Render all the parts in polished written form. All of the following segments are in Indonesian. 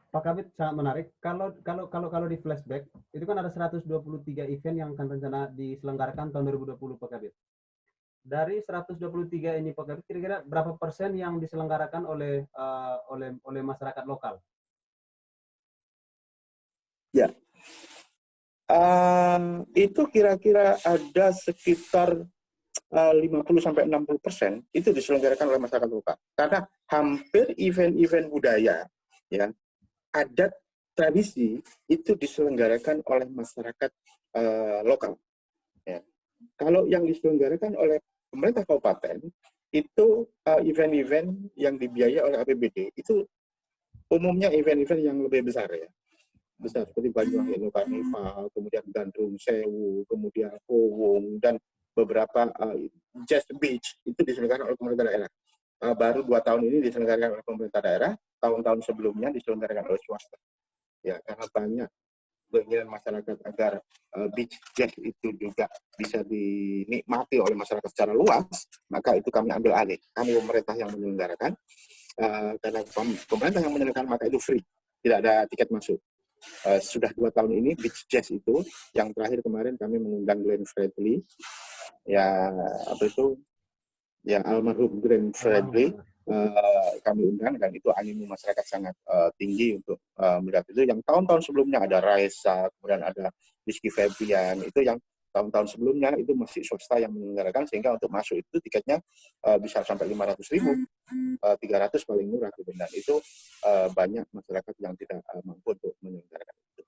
Pak Kabit sangat menarik. Kalau di flashback itu kan ada 123 event yang akan rencana diselenggarakan tahun 2020, Pak Kabit. Dari 123 ini, Pak Kabit, kira-kira berapa persen yang diselenggarakan oleh masyarakat lokal? Ya, itu kira-kira ada sekitar 50-60% itu diselenggarakan oleh masyarakat lokal. Karena hampir event-event budaya, ya, adat, tradisi itu diselenggarakan oleh masyarakat lokal. Ya. Kalau yang diselenggarakan oleh pemerintah kabupaten itu event-event yang dibiayai oleh APBD itu umumnya event-event yang lebih besar, ya. Besar seperti Banyuwangi Inno Carnival, kemudian Gandrung Sewu, kemudian Kowung, dan beberapa Jazz Beach itu diselenggarakan oleh pemerintah daerah. Baru 2 tahun ini diselenggarakan oleh pemerintah daerah, tahun-tahun sebelumnya diselenggarakan oleh swasta. Ya, karena banyak keinginan masyarakat agar beach jazz itu juga bisa dinikmati oleh masyarakat secara luas, maka itu kami ambil alih. Kami pemerintah yang menyelenggarakan, karena pemerintah yang menyelenggarakan maka itu free, tidak ada tiket masuk. Sudah 2 tahun ini beach jazz itu, yang terakhir kemarin kami mengundang Glenn Fredly, ya apa itu, ya almarhum Glenn Fredly, kami undang, dan itu animo masyarakat sangat tinggi untuk melihat itu. Yang tahun-tahun sebelumnya ada Raisa, kemudian ada Rizky Febian, itu yang tahun-tahun sebelumnya itu masih swasta yang menyelenggarakan, sehingga untuk masuk itu tiketnya bisa sampai 500.000, 300 paling murah gitu. Dan itu banyak masyarakat yang tidak mampu untuk menyelenggarakan itu.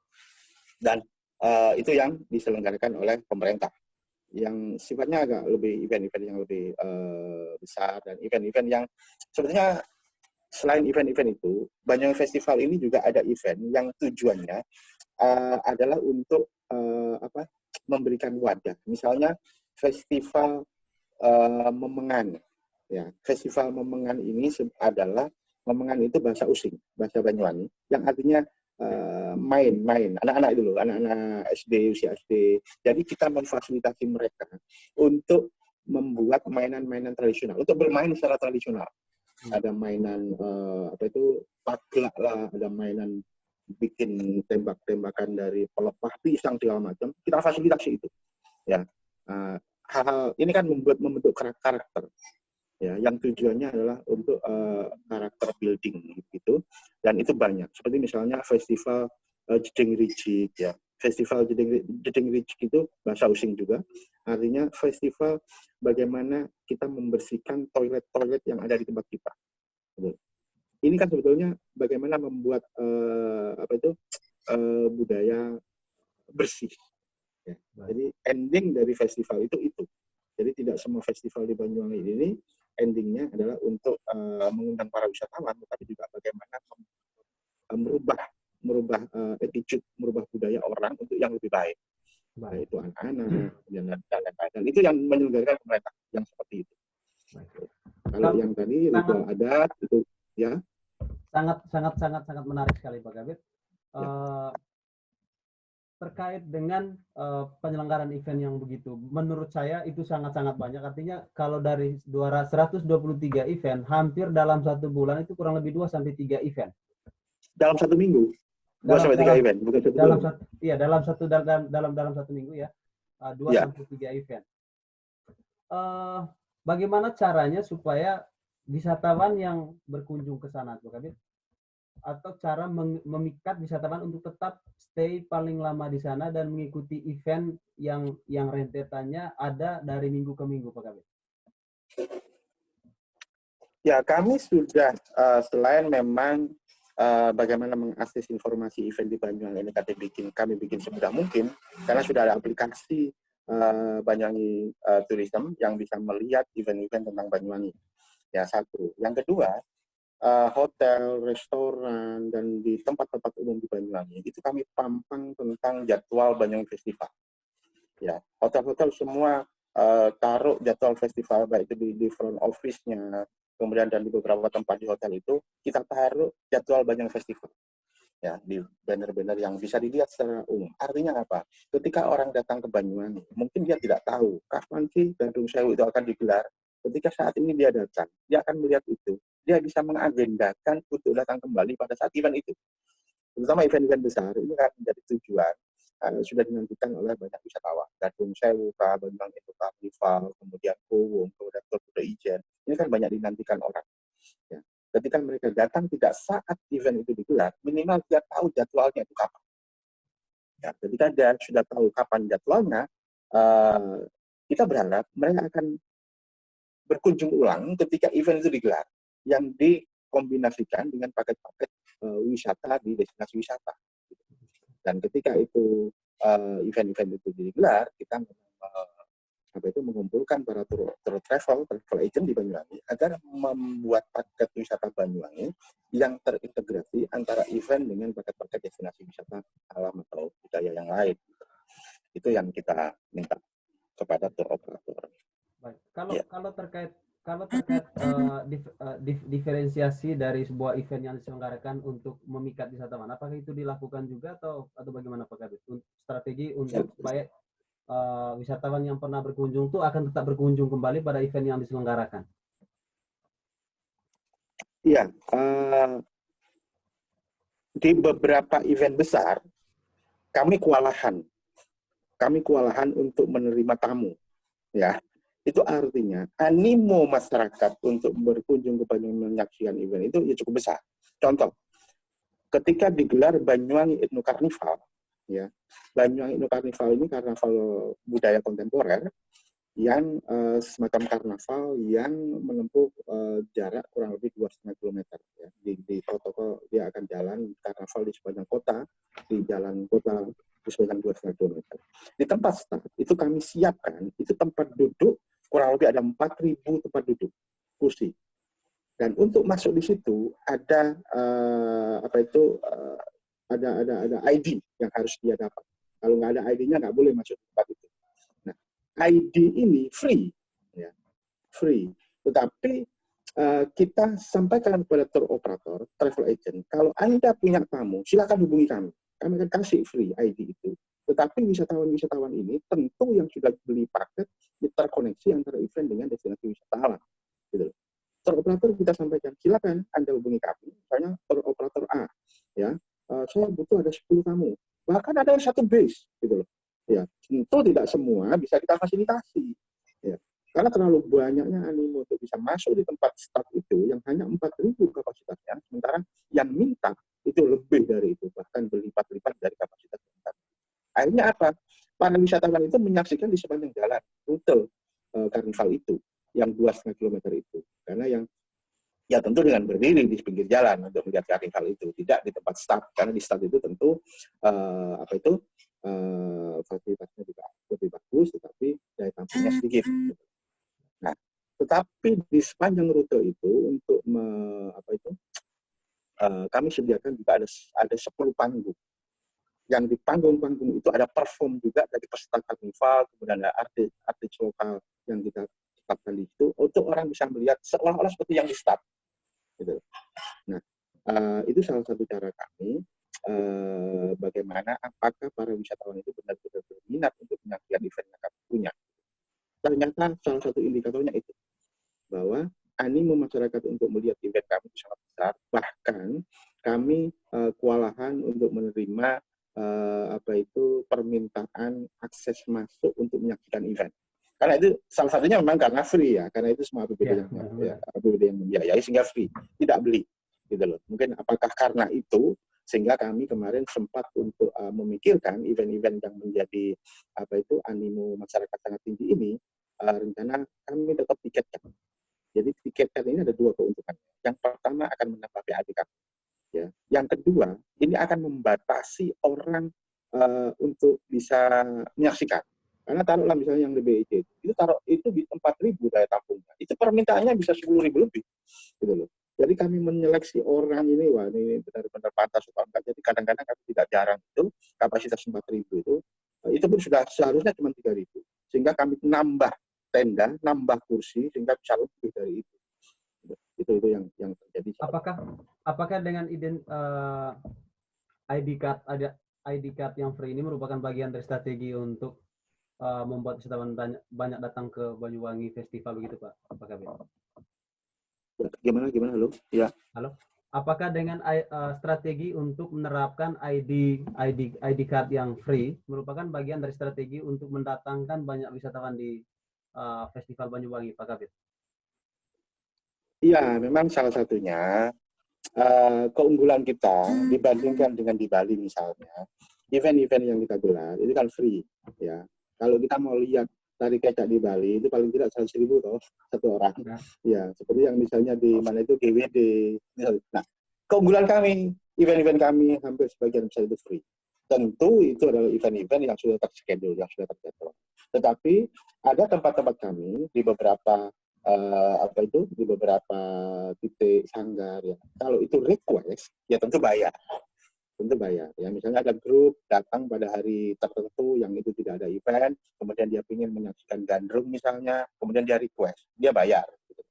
Dan itu yang diselenggarakan oleh pemerintah, yang sifatnya agak lebih event-event yang lebih besar, dan event-event yang sebetulnya selain event-event itu, Banyuwangi Festival ini juga ada event yang tujuannya adalah untuk memberikan wadah. Misalnya festival Memengan, ya. Festival Memengan ini adalah, Memengan itu bahasa Using, bahasa Banyuwangi, yang artinya main-main, anak-anak itu loh, anak-anak SD, usia SD. Jadi kita memfasilitasi mereka untuk membuat mainan-mainan tradisional, untuk bermain secara tradisional. Ada mainan paglak lah, ada mainan bikin tembak-tembakan dari pelepah pisang segala macam. Kita fasilitasi itu, ya. Hal-hal ini kan membentuk karakter, ya, yang tujuannya adalah untuk karakter building gitu, dan itu banyak. Seperti misalnya festival Jeding Rijik, ya. Festival Jeding Rijik itu bahasa Using juga, artinya festival bagaimana kita membersihkan toilet-toilet yang ada di tempat kita. Ini kan sebetulnya bagaimana membuat budaya bersih. Ya. Jadi ending dari festival itu. Jadi tidak semua festival di Banyuwangi ini endingnya adalah untuk mengundang para wisatawan, tetapi juga bagaimana merubah attitude, merubah budaya orang untuk yang lebih baik. Yaitu anak-anak, dan itu yang menyelenggarakan pemerintah yang seperti itu. Kalau yang tadi ritual adat itu, ya. Sangat menarik sekali, Pak Kabit. Terkait dengan penyelenggaraan event yang begitu, menurut saya itu sangat banyak. Artinya kalau dari 123 event, hampir dalam 1 bulan itu kurang lebih 2-3 event. Dalam 1 minggu, 2-3 event, bukan 1 bulan. Dalam 1 minggu, ya, 2-3 event. Bagaimana caranya supaya wisatawan yang berkunjung ke sana, Pak Kabit, atau cara memikat wisatawan untuk tetap stay paling lama di sana dan mengikuti event yang rentetannya ada dari minggu ke minggu, Pak Kabit? Ya, kami sudah selain memang bagaimana mengakses informasi event di Banyuwangi ini, kami bikin semudah mungkin, karena sudah ada aplikasi Banyuwangi Tourism yang bisa melihat event-event tentang Banyuwangi. Ya, satu. Yang kedua, hotel, restoran, dan di tempat-tempat umum di Banyuwangi itu kami pampang tentang jadwal Banyuwangi Festival. Ya, hotel-hotel semua taruh jadwal festival, baik itu di front office-nya, kemudian dan di beberapa tempat di hotel itu kita taruh jadwal Banyuwangi Festival. Ya, di banner-banner yang bisa dilihat secara umum. Artinya apa? Ketika orang datang ke Banyuwangi, mungkin dia tidak tahu kapan sih Gandrung Sewu itu akan digelar, ketika saat ini dia datang, dia akan melihat itu, dia bisa mengagendakan untuk datang kembali pada saat event itu. Terutama event-event besar, ini kan menjadi tujuan, sudah dinantikan oleh banyak wisatawan. Gadung Sewu, Banyuwangi itu Karnival, kemudian Kuwung, kemudian Tour Ijen, ini kan banyak dinantikan orang. Ya. Ketika mereka datang tidak saat event itu digelar, minimal dia tahu jadwalnya itu kapan. Ya, ketika dia sudah tahu kapan jadwalnya, kita berharap mereka akan berkunjung ulang ketika event itu digelar, yang dikombinasikan dengan paket-paket wisata di destinasi wisata. Dan ketika itu event-event itu digelar, kita mengumpulkan para travel agent di Banyuwangi agar membuat paket wisata Banyuwangi yang terintegrasi antara event dengan paket-paket destinasi wisata alam atau budaya yang lain. Itu yang kita minta kepada tour operator. Baik. Kalau terkait diferensiasi dari sebuah event yang diselenggarakan untuk memikat wisatawan, apakah itu dilakukan juga atau bagaimana Pak Kabit? Strategi untuk supaya wisatawan yang pernah berkunjung itu akan tetap berkunjung kembali pada event yang diselenggarakan. Iya, di beberapa event besar kami kewalahan untuk menerima tamu, ya. Itu artinya animo masyarakat untuk berkunjung ke Banyuwangi menyaksikan event itu ya cukup besar. Contoh, ketika digelar Banyuwangi Ethno Carnival, ya, Banyuwangi Ethno Carnival ini karnaval budaya kontemporer yang semacam karnaval yang menempuh jarak kurang lebih 2,5 km. Ya. Di protokol dia akan jalan karnaval di sepanjang kota, di jalan kota di sepanjang 2,5 km. Di tempat start itu kami siapkan, itu tempat duduk kurang lebih ada 4.000 tempat duduk kursi. Dan untuk masuk di situ ada ada ID yang harus dia dapat. Kalau nggak ada ID-nya nggak boleh masuk ke tempat itu. Nah, ID ini free, ya, free. Tetapi kita sampaikan kepada tour operator, travel agent, kalau Anda punya tamu, silakan hubungi kami. Kami akan kasih free ID itu. Tetapi wisatawan-wisatawan ini tentu yang sudah beli paket terkoneksi antara event dengan destinasi wisata alam. Gitu. Tour operator kita sampaikan, silakan Anda hubungi kami. Misalnya tour operator A, ya, saya butuh ada 10 tamu. Bahkan ada yang satu base, gitu loh. Ya, tentu tidak semua bisa kita fasilitasi. Ya. Karena terlalu banyaknya animo untuk bisa masuk di tempat start itu yang hanya 4.000 kapasitasnya, sementara yang minta itu lebih dari itu, bahkan berlipat-lipat dari kapasitas tempat. Akhirnya apa? Para wisatawan itu menyaksikan di sepanjang jalan rute karnival itu, yang 2,5 km itu. Karena yang ya tentu dengan berdiri di pinggir jalan untuk melihat karnival itu, tidak di tempat start. Karena di start itu tentu fasilitasnya juga lebih bagus, tetapi daya tampungnya sedikit. Nah, tetapi di sepanjang rute itu untuk kami sediakan juga ada 10 panggung. Yang di panggung-panggung itu ada perform juga dari peserta karnival, kemudian ada artis lokal yang kita tetapkan di situ untuk orang bisa melihat seolah-olah seperti yang di start. Gitu. Nah, itu salah satu cara kami bagaimana apakah para wisatawan itu benar-benar berminat untuk menyaksikan event yang kami punya. Ternyata salah satu indikatornya itu bahwa animo masyarakat untuk melihat event kami itu sangat besar, bahkan kami kewalahan untuk menerima permintaan akses masuk untuk menyaksikan event. Karena itu salah satunya memang karena free ya, karena itu semua APBD yang membiayai sehingga free, tidak beli, gitu loh. Mungkin apakah karena itu sehingga kami kemarin sempat untuk memikirkan event-event yang menjadi animo masyarakat sangat tinggi ini, rencana kami tetap tiketkan. Jadi tiketkan ini ada 2 keuntungan. Yang pertama akan menambah PAD kami. Ya. Yang kedua, ini akan membatasi orang untuk bisa menyaksikan. Karena taruhlah misalnya yang di BEC, itu di 4.000 daya tampungnya. Itu permintaannya bisa 10.000 lebih. Gitu loh. Jadi kami menyeleksi orang ini, wah ini benar-benar pantas atau enggak. Jadi kadang-kadang kami tidak jarang itu, kapasitas 4.000 itu pun sudah seharusnya cuma 3.000. Sehingga kami nambah tenda, nambah kursi, sehingga bisa lebih dari itu. Itu yang terjadi. Apakah dengan ID card yang free ini merupakan bagian dari strategi untuk membuat wisatawan banyak datang ke Banyuwangi Festival begitu Pak? Pak Kabit? Gimana halo? Ya. Halo. Apakah dengan strategi untuk menerapkan ID card yang free merupakan bagian dari strategi untuk mendatangkan banyak wisatawan di Festival Banyuwangi, Pak Kabit? Iya, memang salah satunya keunggulan kita dibandingkan dengan di Bali misalnya, event-event yang kita gelar itu kan free, ya. Kalau kita mau lihat tari kecak di Bali itu paling tidak 100.000 toh satu orang, ya. Seperti yang misalnya di mana itu GWD. Nah, keunggulan kami, event-event kami hampir sebagian besar itu free. Tentu itu adalah event-event yang sudah terschedule, yang sudah terjadwal. Tetapi ada tempat-tempat kami di beberapa di beberapa titik sanggar ya. Kalau itu request ya tentu bayar ya. Misalnya ada grup datang pada hari tertentu yang itu tidak ada event, kemudian dia ingin menyaksikan gandrung misalnya, kemudian dia request, dia bayar gitu.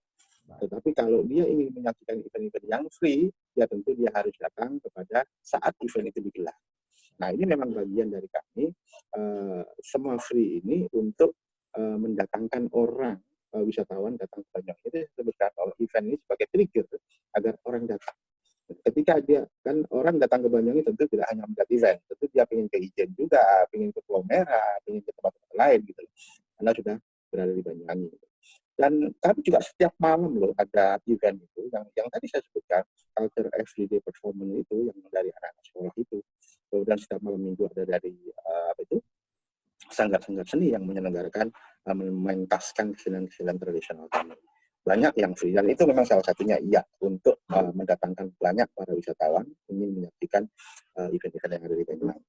Tetapi kalau dia ingin menyaksikan event-event yang free, ya tentu dia harus datang kepada saat event itu digelar. Nah, ini memang bagian dari kami, semua free ini untuk mendatangkan orang, wisatawan datang ke Banyuwangi. Itu disebutkan oleh event ini sebagai trigger agar orang datang. Ketika dia, kan orang datang ke Banyuwangi tentu tidak hanya melihat event, tentu dia ingin ke Ijen juga, ingin ke Pulau Merah, ingin ke tempat-tempat lain gitu. Karena sudah berada di Banyuwangi. Dan kami juga setiap malam loh ada event itu, yang tadi saya sebutkan, culture everyday performance itu, yang dari anak-anak sekolah itu. Kemudian setiap malam minggu ada dari sanggar-sanggar seni yang menyelenggarakan, mementaskan kesenian-kesenian tradisional kami. Banyak yang free, dan itu memang salah satunya iya untuk mendatangkan banyak para wisatawan ingin menyaksikan event-event yang ada di Banyuwangi.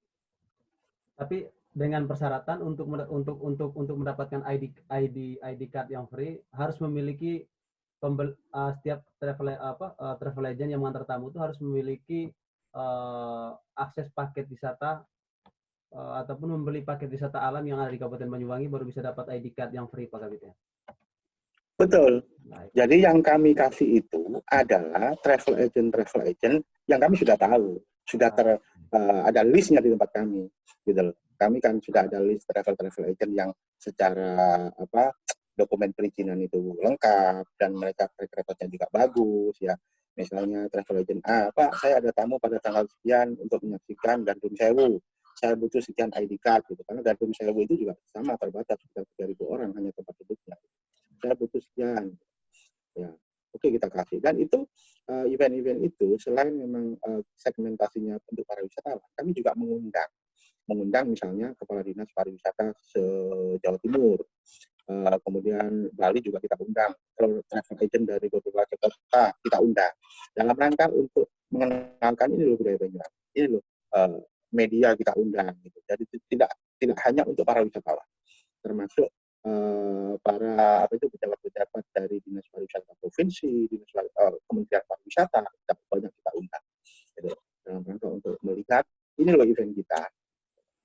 Tapi dengan persyaratan untuk mendapatkan ID card yang free harus memiliki setiap travel agent yang mengantar tamu itu harus memiliki akses paket wisata ataupun membeli paket wisata alam yang ada di Kabupaten Banyuwangi baru bisa dapat ID card yang free Pak Kabit ya. Betul. Jadi yang kami kasih itu adalah travel agent yang kami sudah tahu, sudah ada listnya di tempat kami, gitu loh. Kami kan sudah ada list travel agent yang secara dokumen perizinan itu lengkap dan mereka track recordnya juga bagus ya. Misalnya travel agent Pak, saya ada tamu pada tanggal sekian untuk menyaksikan Gandrung Sewu. Saya butuh sekian ID card gitu, karena Gandrung Sewu itu juga sama terbatas sekitar 3.000 orang hanya tempat duduknya. Saya butuh sekian, ya oke kita kasih. Dan itu event-event itu selain memang segmentasinya untuk para wisatawan, kami juga mengundang misalnya kepala dinas pariwisata se-Jawa Timur, kemudian Bali juga kita undang, travel agent dari beberapa kota kita undang dalam rangka untuk mengenalkan ini loh budaya Banyuwangi, ini loh media kita undang gitu. Jadi tidak hanya untuk para wisatawan, termasuk para pejabat-pejabat dari dinas pariwisata provinsi, dinas kementerian pariwisata, banyak kita undang gitu, dalam rangka untuk melihat ini loh event kita.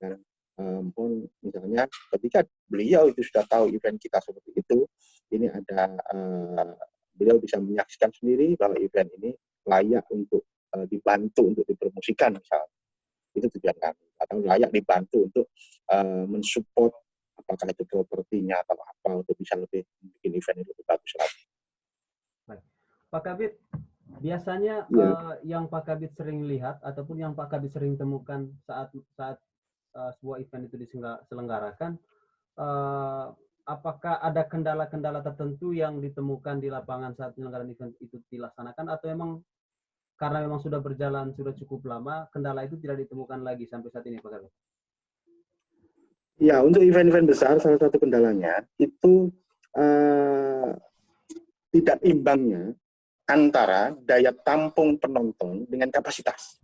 Dan pun misalnya ketika beliau itu sudah tahu event kita seperti itu, ini ada beliau bisa menyaksikan sendiri bahwa event ini layak untuk dibantu untuk dipromosikan misalnya. Itu tujuan kami, atau layak dibantu untuk mensupport apakah itu propertinya atau apa untuk bisa lebih bikin event itu lebih bagus lagi. Pak Kabit, biasanya yang Pak Kabit sering lihat ataupun yang Pak Kabit sering temukan saat sebuah event itu diselenggarakan, apakah ada kendala-kendala tertentu yang ditemukan di lapangan saat penyelenggaraan event itu dilaksanakan, atau memang karena memang sudah berjalan sudah cukup lama, kendala itu tidak ditemukan lagi sampai saat ini Pak Kabit? Ya, untuk event-event besar salah satu kendalanya itu tidak imbangnya antara daya tampung penonton dengan kapasitas.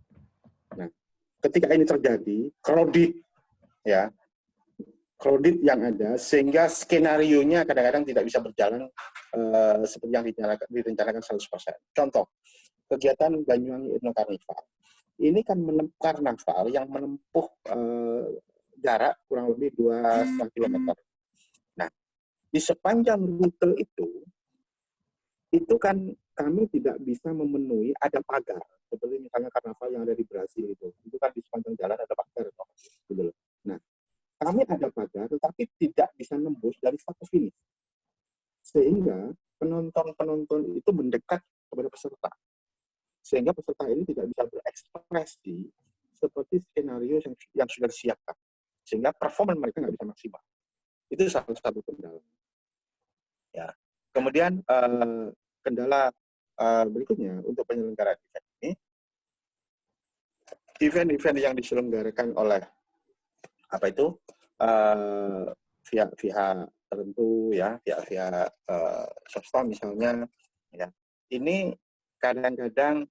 Nah, ketika ini terjadi, crowded yang ada, sehingga skenario-nya kadang-kadang tidak bisa berjalan seperti yang direncanakan 100%. Contoh, kegiatan Banyuwangi Ethno Carnival. Ini kan karnaval yang menempuh jarak kurang lebih 2,5 km. Nah, di sepanjang rute itu kan kami tidak bisa memenuhi, ada pagar. Seperti misalnya karnaval yang ada di Brasil itu kan di sepanjang jalan ada pagar. Gitu loh. Nah, kami ada pagar, tetapi tidak bisa nembus dari start ke finish. Sehingga penonton-penonton itu mendekat kepada peserta. Sehingga peserta ini tidak bisa berekspresi seperti skenario yang sudah disiapkan. Sehingga performa mereka nggak bisa maksimal. Itu salah satu kendala. Ya. Kemudian kendala berikutnya untuk penyelenggaraan event ini, event-event yang diselenggarakan oleh pihak-pihak tertentu, ya, pihak-pihak swasta misalnya, ya, ini kadang-kadang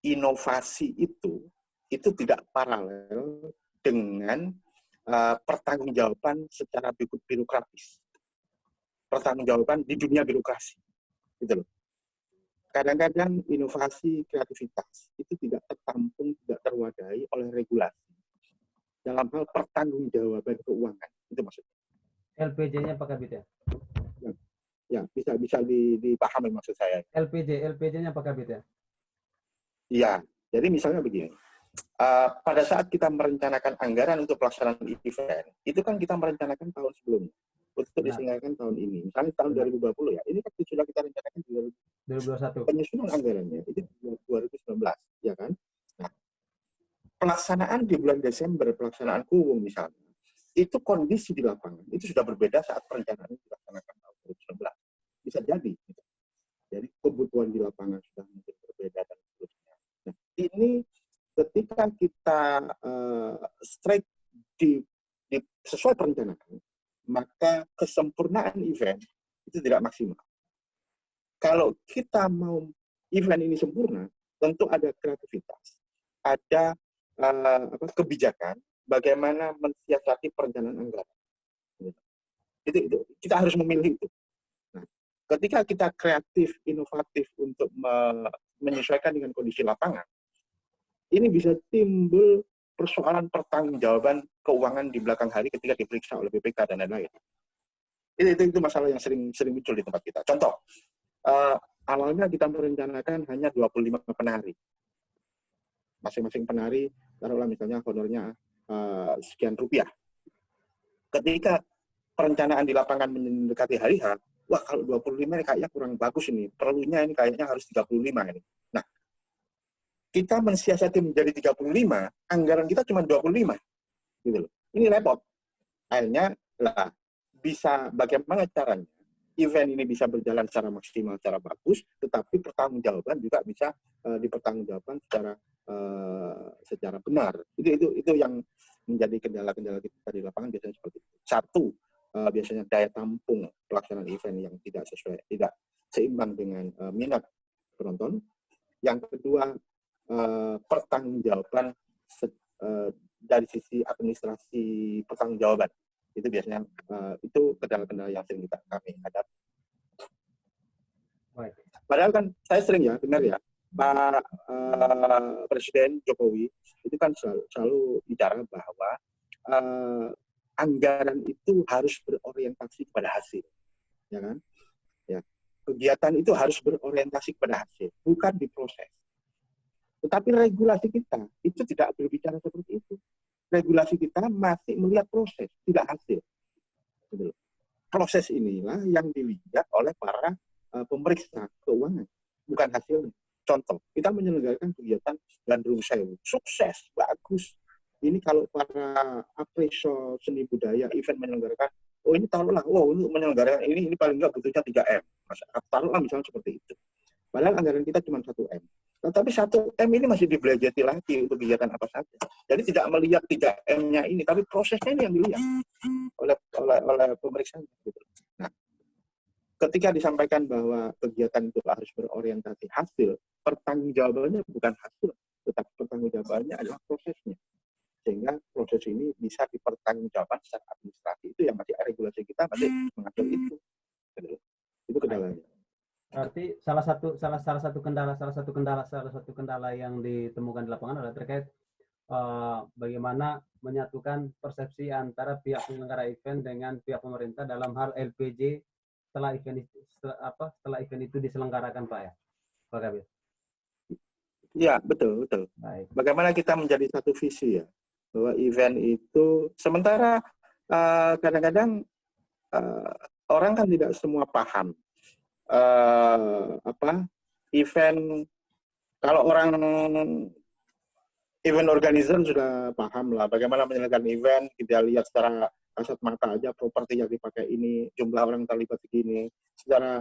inovasi itu tidak paralel dengan pertanggungjawaban secara birokratis, pertanggungjawaban di dunia birokrasi, gitu loh. Kadang-kadang inovasi kreativitas itu tidak tertampung, tidak terwadahi oleh regulasi dalam hal pertanggungjawaban keuangan, itu maksudnya. LPJ-nya Pak Kabit ya? Ya, bisa dipahami maksud saya. LPJ-nya Pak Kabit ya? Iya, jadi misalnya begini, pada saat kita merencanakan anggaran untuk pelaksanaan event, itu kan kita merencanakan tahun sebelumnya untuk diselenggarakan tahun ini. Misalnya tahun 2020 ya, ini kan sudah kita rencanakan di 2021. Penyusunan anggarannya itu 2019, ya kan? Nah, pelaksanaan di bulan Desember, pelaksanaan kuwung misalnya, itu kondisi di lapangan itu sudah berbeda saat perencanaan dilaksanakan tahun 2019. Bisa jadi. Gitu. Jadi kebutuhan di lapangan sudah mungkin berbeda dan seterusnya. Nah, ini ketika kita strike sesuai perencanaan, maka kesempurnaan event itu tidak maksimal. Kalau kita mau event ini sempurna, tentu ada kreativitas, ada kebijakan, bagaimana mensiasati perencanaan anggaran. Itu kita harus memilih itu. Nah, ketika kita kreatif, inovatif untuk menyesuaikan dengan kondisi lapangan, ini bisa timbul persoalan pertanggungjawaban keuangan di belakang hari ketika diperiksa oleh BPK dan lain-lain. Itu masalah yang sering muncul di tempat kita. Contoh, awalnya kita merencanakan hanya 25 penari. Masing-masing penari, taruhlah misalnya honornya sekian rupiah. Ketika perencanaan di lapangan mendekati hari H, wah kalau 25 ini kayaknya kurang bagus ini, perlunya ini kayaknya harus 35 ini. Nah, kita mensiasati menjadi 35, anggaran kita cuma 25. Gitu loh. Ini repot. Akhirnya lah, bisa bagaimana caranya event ini bisa berjalan secara maksimal, secara bagus, tetapi pertanggungjawaban juga bisa dipertanggungjawabkan secara benar. Itu yang menjadi kendala-kendala kita di lapangan biasanya seperti itu. Satu, biasanya daya tampung pelaksanaan event yang tidak seimbang dengan minat penonton. Yang kedua, pertanggungjawaban dari sisi administrasi pertanggungjawaban. Itu biasanya itu kendala-kendala yang sering kami hadapi. Padahal kan saya sering ya dengar ya Pak Presiden Jokowi itu kan selalu bicara bahwa anggaran itu harus berorientasi kepada hasil, ya kan? Ya, kegiatan itu harus berorientasi kepada hasil, bukan di proses. Tetapi regulasi kita itu tidak berbicara seperti itu. Regulasi kita masih melihat proses, tidak hasil. Proses inilah yang dilihat oleh para pemeriksa keuangan, bukan hasilnya. Contoh, kita menyelenggarakan kegiatan Gandrung Sewu, sukses, bagus. Ini kalau para appraisal seni budaya, event menyelenggarakan, oh ini taruhlah, untuk menyelenggarakan ini paling nggak butuhnya 3M. Taruhlah misalnya seperti itu. Padahal anggaran kita cuma 1M. Tetapi 1M ini masih dibelajati lagi untuk kegiatan apa saja. Jadi tidak melihat 3M-nya ini, tapi prosesnya ini yang dilihat oleh pemeriksaan. Gitu. Nah, ketika disampaikan bahwa kegiatan itu harus berorientasi hasil, pertanggungjawabannya bukan hasil, tetapi pertanggungjawabannya adalah prosesnya. Sehingga proses ini bisa dipertanggungjawabkan secara administrasi. Itu yang masih regulasi kita masih mengatur itu. Itu kendalanya. Berarti salah satu kendala yang ditemukan di lapangan adalah terkait bagaimana menyatukan persepsi antara pihak penyelenggara event dengan pihak pemerintah dalam hal LPJ setelah event itu diselenggarakan, Pak ya, Pak Kabit. Ya, betul. Baik. Bagaimana kita menjadi satu visi ya. bahwa event itu sementara kadang-kadang orang kan tidak semua paham apa event. Kalau orang event organizer sudah paham lah bagaimana menyelenggarkan event. Kita lihat secara kasat mata aja properti yang dipakai ini, jumlah orang terlibat segini. Secara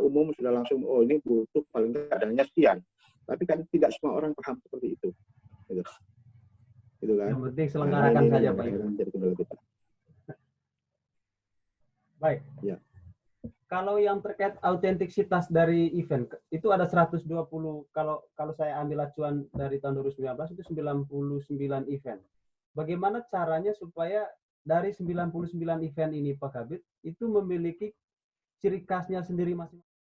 umum sudah langsung, oh ini butuh paling tidak dananya sekian. Tapi kan tidak semua orang paham seperti itu. Gitu kan? Yang penting selenggarakan saja, Pak. Menjadi kendala kita. Baik. Ya. Kalau yang terkait autentisitas dari event, itu ada 120, kalau saya ambil acuan dari tahun 2019 itu 99 event. Bagaimana caranya supaya dari 99 event ini, Pak Kabit, itu memiliki ciri khasnya sendiri masing-masing?